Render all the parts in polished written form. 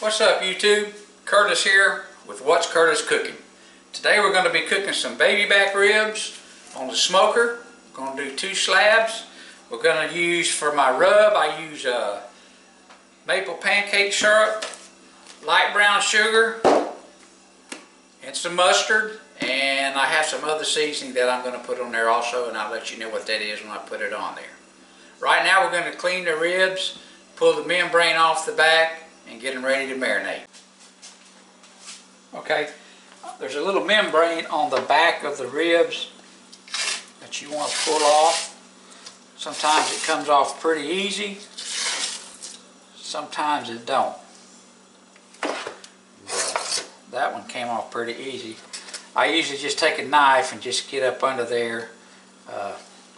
What's up YouTube? Curtis here with What's Curtis Cooking. Today we're going to be cooking some baby back ribs on the smoker. We're going to do 2 slabs. We're going to use, for my rub, I use maple pancake syrup, light brown sugar, and some mustard. And I have some other seasoning that I'm going to put on there also, and I'll let you know what that is when I put it on there. Right now we're going to clean the ribs, pull the membrane off the back, and get them ready to marinate. Okay, there's a little membrane on the back of the ribs that you want to pull off. Sometimes it comes off pretty easy, sometimes it don't. But that one came off pretty easy. I usually just take a knife and just get up under there,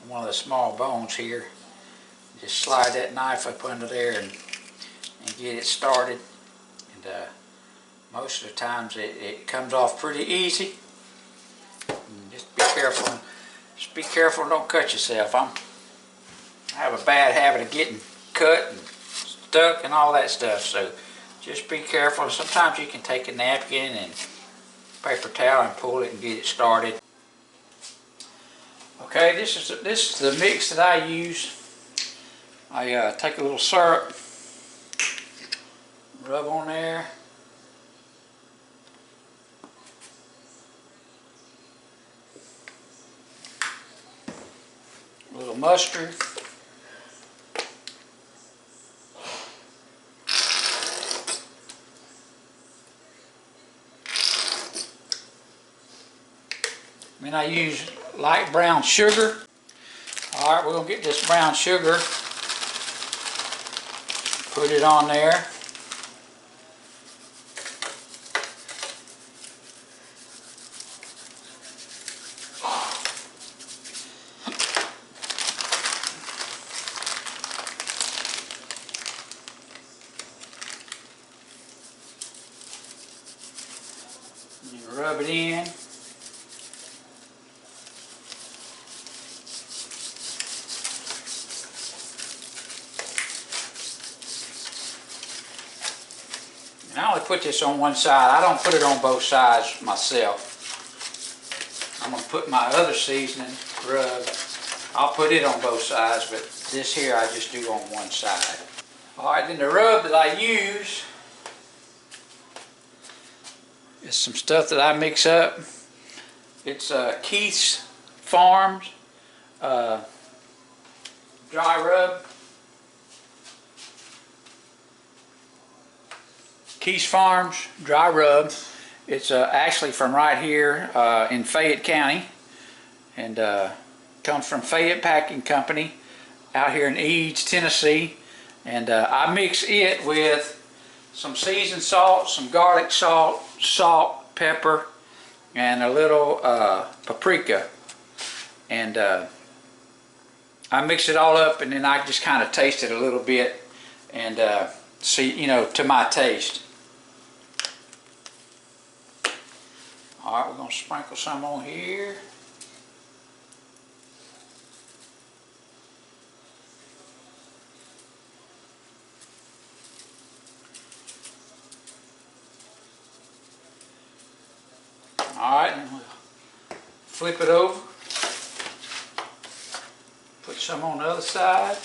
one of the small bones here. Just slide that knife up under there and get it started. And most of the times it comes off pretty easy. And just be careful. Just be careful and don't cut yourself. I have a bad habit of getting cut and stuck and all that stuff. So just be careful. Sometimes you can take a napkin and paper towel and pull it and get it started. Okay, this is the mix that I use. I take a little syrup, rub on there. A little mustard. Then I use light brown sugar. Alright, we're going to get this brown sugar, put it on there. You rub it in. I only put this on one side. I don't put it on both sides myself. I'm going to put my other seasoning, rub, I'll put it on both sides, but this here I just do on one side. Alright, then the rub that I use is some stuff that I mix up. It's Keith's Farms dry rub. Keith's Farms dry rub. It's actually from right here in Fayette County, and comes from Fayette Packing Company out here in Eads, Tennessee. And I mix it with some seasoned salt, some garlic salt, salt, pepper, and a little paprika. And I mix it all up, and then I just kind of taste it a little bit and see, you know, to my taste. Alright, we're going to sprinkle some on here. Alright, and we'll flip it over. Put some on the other side.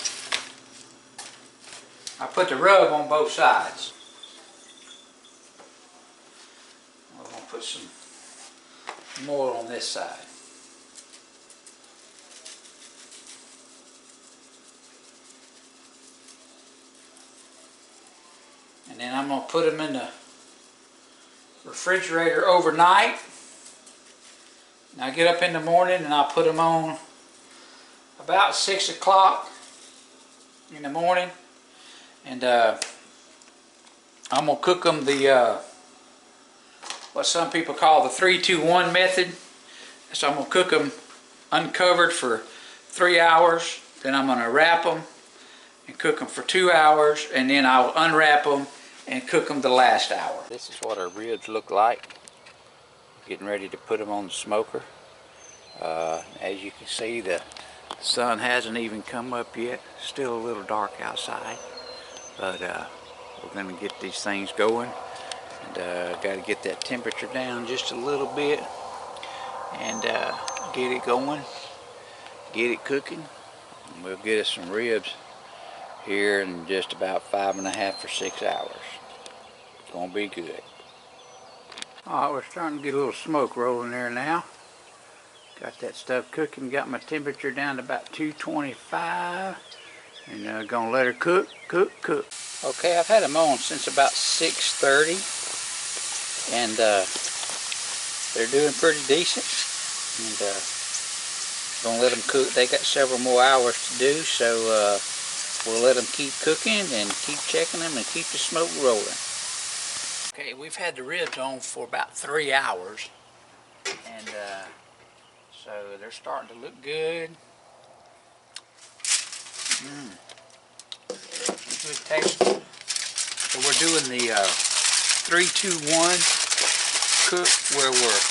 I put the rub on both sides. We're going to put some more on this side. And then I'm going to put them in the refrigerator overnight. And I get up in the morning and I put them on about 6 o'clock in the morning. And I'm going to cook them the what some people call the 3-2-1 method. So I'm going to cook them uncovered for 3 hours. Then I'm going to wrap them and cook them for 2 hours. And then I'll unwrap them and cook them the last hour. This is what our ribs look like. Getting ready to put them on the smoker. As you can see, the sun hasn't even come up yet. Still a little dark outside. But we're going to get these things going. And got to get that temperature down just a little bit and get it going, get it cooking. And we'll get us some ribs here in just about 5.5 or 6 hours. It's going to be good. Alright, we're starting to get a little smoke rolling there now. Got that stuff cooking, got my temperature down to about 225. And gonna let her cook. Okay, I've had them on since about 6:30. And they're doing pretty decent. And gonna let them cook. They got several more hours to do, so we'll let them keep cooking and keep checking them and keep the smoke rolling. Okay, we've had the ribs on for about 3 hours, and so they're starting to look good. Good taste. So we're doing the 3-2-1 cook, where we're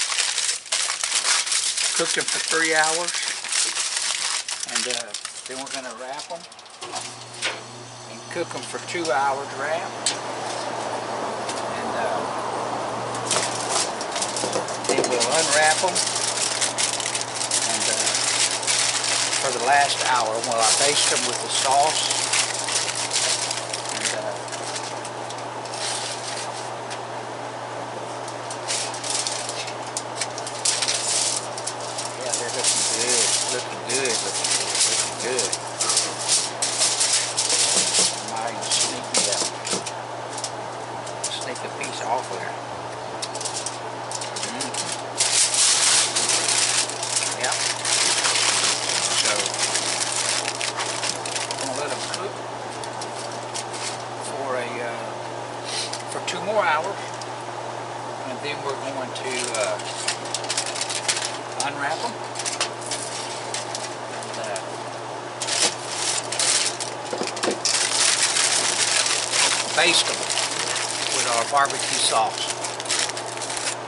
cooking for 3 hours, and then we're going to wrap them and cook them for 2 hours wrap. Then we'll unwrap them, and for the last hour, while I baste them with the sauce, and yeah, they're looking good. I might even sneak a piece off there. Yep. So, I'm going to let them cook for 2 more hours, and then we're going to unwrap them and baste them with our barbecue sauce.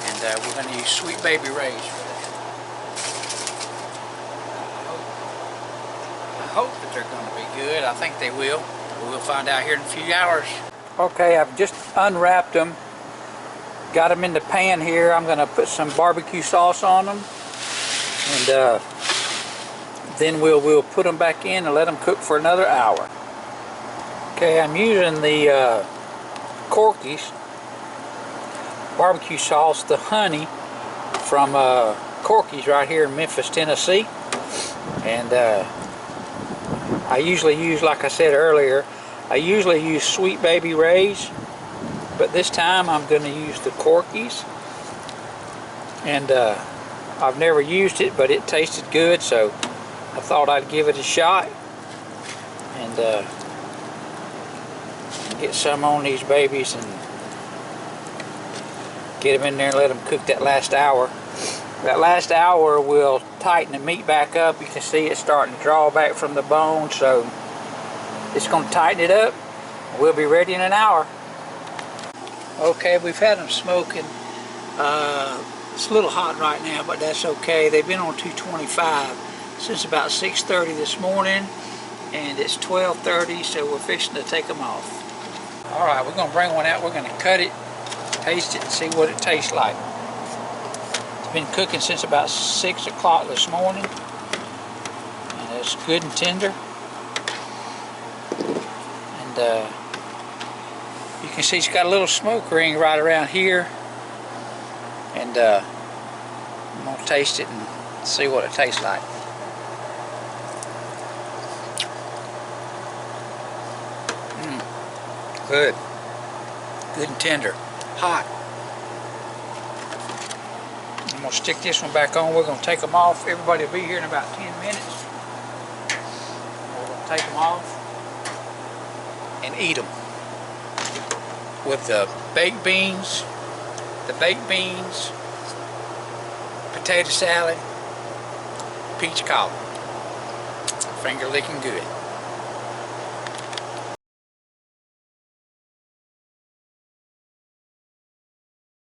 And we're going to use Sweet Baby Ribs for that. I hope that they're going to be good. I think they will. We'll find out here in a few hours. Okay, I've just unwrapped them. Got them in the pan here. I'm going to put some barbecue sauce on them. And then we'll put them back in and let them cook for another hour. Okay, I'm using the Corky's barbecue sauce, the honey from Corky's right here in Memphis, Tennessee. And I usually use, like I said earlier, I usually use Sweet Baby Ray's, but this time I'm going to use the Corky's. And I've never used it, but it tasted good, so I thought I'd give it a shot and get some on these babies and get them in there and let them cook that last hour. That last hour will tighten the meat back up. You can see it's starting to draw back from the bone, so it's going to tighten it up. We'll be ready in an hour. Okay, we've had them smoking. It's a little hot right now, but that's okay. They've been on 225 since about 6:30 this morning, and it's 12:30, so we're fixing to take them off. Alright, we're going to bring one out. We're going to cut it, taste it, and see what it tastes like. It's been cooking since about 6 o'clock this morning, and it's good and tender. And you can see it's got a little smoke ring right around here. And I'm going to taste it and see what it tastes like. Good. Good and tender. Hot. I'm going to stick this one back on. We're going to take them off. Everybody will be here in about 10 minutes. We're going to take them off and eat them with the baked beans, potato salad, peach cobbler. Finger licking good.